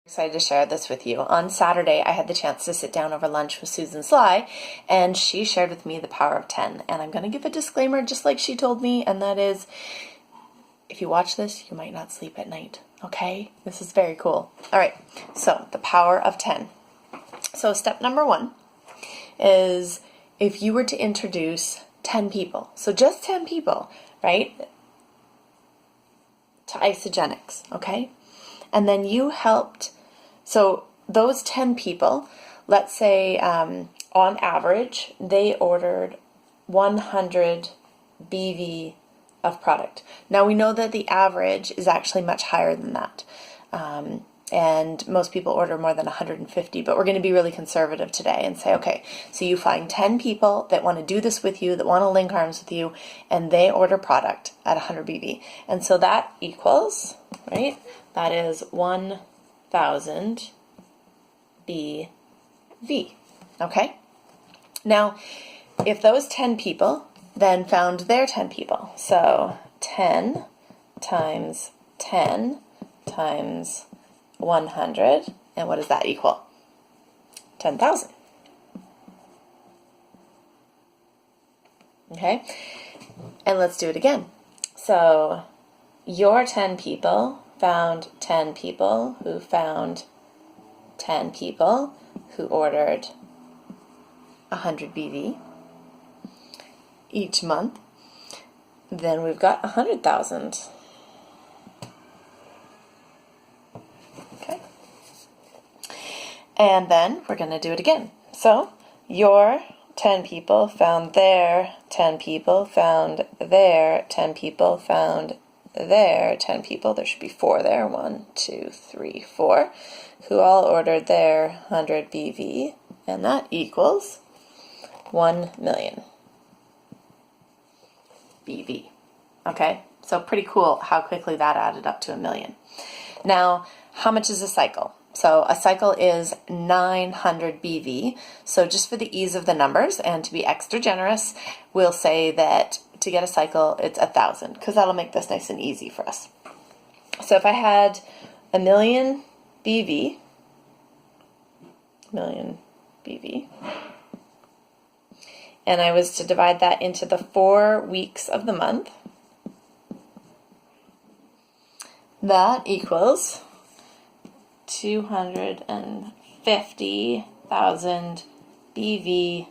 Excited to share this with you. On Saturday, I had the chance to sit down over lunch with Susan Sly, and she shared with me the power of 10. And I'm going to give a disclaimer just like she told me, and that is, if you watch this, you might not sleep at night, okay? This is very cool. All right, so the power of 10. So step number 1 is if you were to introduce 10 people, so just 10 people, right, to Isagenix, okay? And then you helped. So those 10 people, let's say on average, they ordered 100 BV of product. Now we know that the average is actually much higher than that. And most people order more than 150, but we're going to be really conservative today and say, okay, so you find 10 people that want to do this with you, that want to link arms with you, and they order product at 100 BV. And so that equals, right, that is 1,000 BV, okay? Now, if those 10 people then found their 10 people, so 10 times 10 times 100, and what does that equal? 10,000. Okay, and let's do it again. So your 10 people found 10 people who found 10 people who ordered 100 BV each month. Then we've got 100,000. Okay. And then we're going to do it again. So your 10 people found their 10 people found their 10 people found their 10 people. There should be 4 there. 1, 2, 3, 4. Who all ordered their 100 BV. And that equals 1 million BV. Okay, so pretty cool how quickly that added up to 1 million. Now, how much is a cycle? So a cycle is 900 BV. So just for the ease of the numbers and to be extra generous, we'll say that to get a cycle, it's 1,000, because that'll make this nice and easy for us. So if I had 1 million BV, and I was to divide that into the 4 weeks of the month, that equals 250,000 BV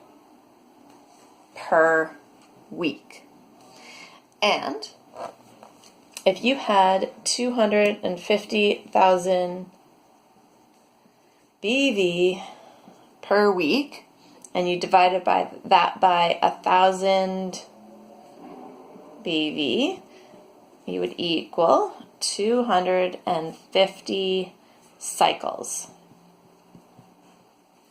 per week. And if you had 250,000 BV per week, and you divided that by 1,000 BV, you would equal 250 cycles.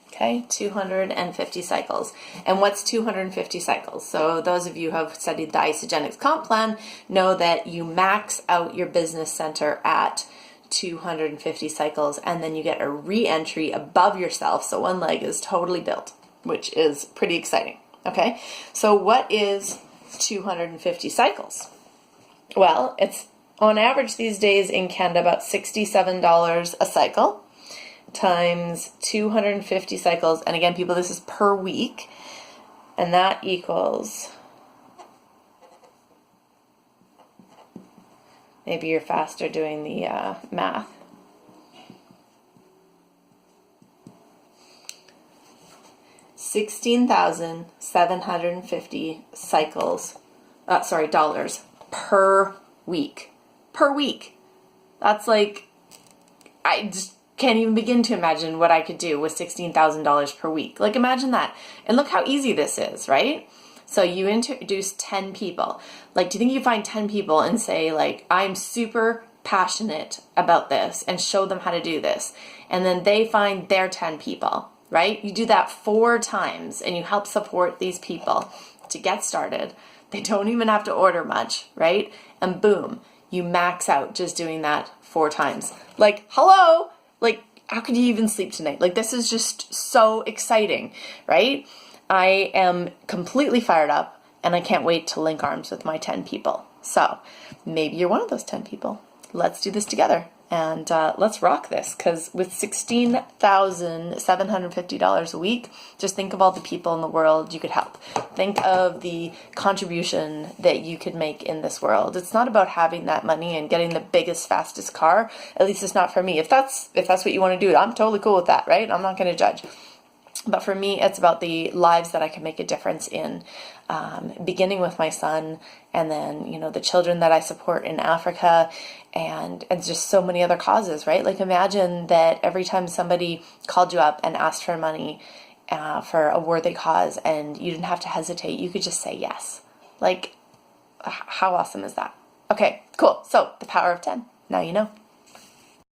Okay, 250 cycles. And what's 250 cycles? So those of you who have studied the Isagenix comp plan know that you max out your business center at 250 cycles, and then you get a re-entry above yourself, so one leg is totally built, which is pretty exciting. Okay, so what is 250 cycles? Well, it's on average these days in Canada about $67 a cycle times 250 cycles, and again, people, this is per week, and that equals, maybe you're faster doing the math, $16,750 cycles, dollars per week. Per week. That's like, I just can't even begin to imagine what I could do with $16,000 per week. Like, imagine that. And look how easy this is, right? So you introduce 10 people. Like, do you think you find 10 people and say, like, I'm super passionate about this, and show them how to do this? And then they find their 10 people, right? You do that 4 times, and you help support these people to get started. They don't even have to order much, right? And boom, you max out just doing that 4 times. Like, hello? Like, how could you even sleep tonight? Like, this is just so exciting, right? I am completely fired up, and I can't wait to link arms with my 10 people. So maybe you're one of those 10 people. Let's do this together. And let's rock this, because with $16,750 a week, just think of all the people in the world you could help. Think of the contribution that you could make in this world. It's not about having that money and getting the biggest, fastest car. At least it's not for me. If that's what you want to do, I'm totally cool with that, right? I'm not going to judge. But for me, it's about the lives that I can make a difference in, beginning with my son, and then, the children that I support in Africa, and just so many other causes, right? Like, imagine that every time somebody called you up and asked for money for a worthy cause, and you didn't have to hesitate, you could just say yes. Like, how awesome is that? Okay, cool. So, the power of 10. Now you know.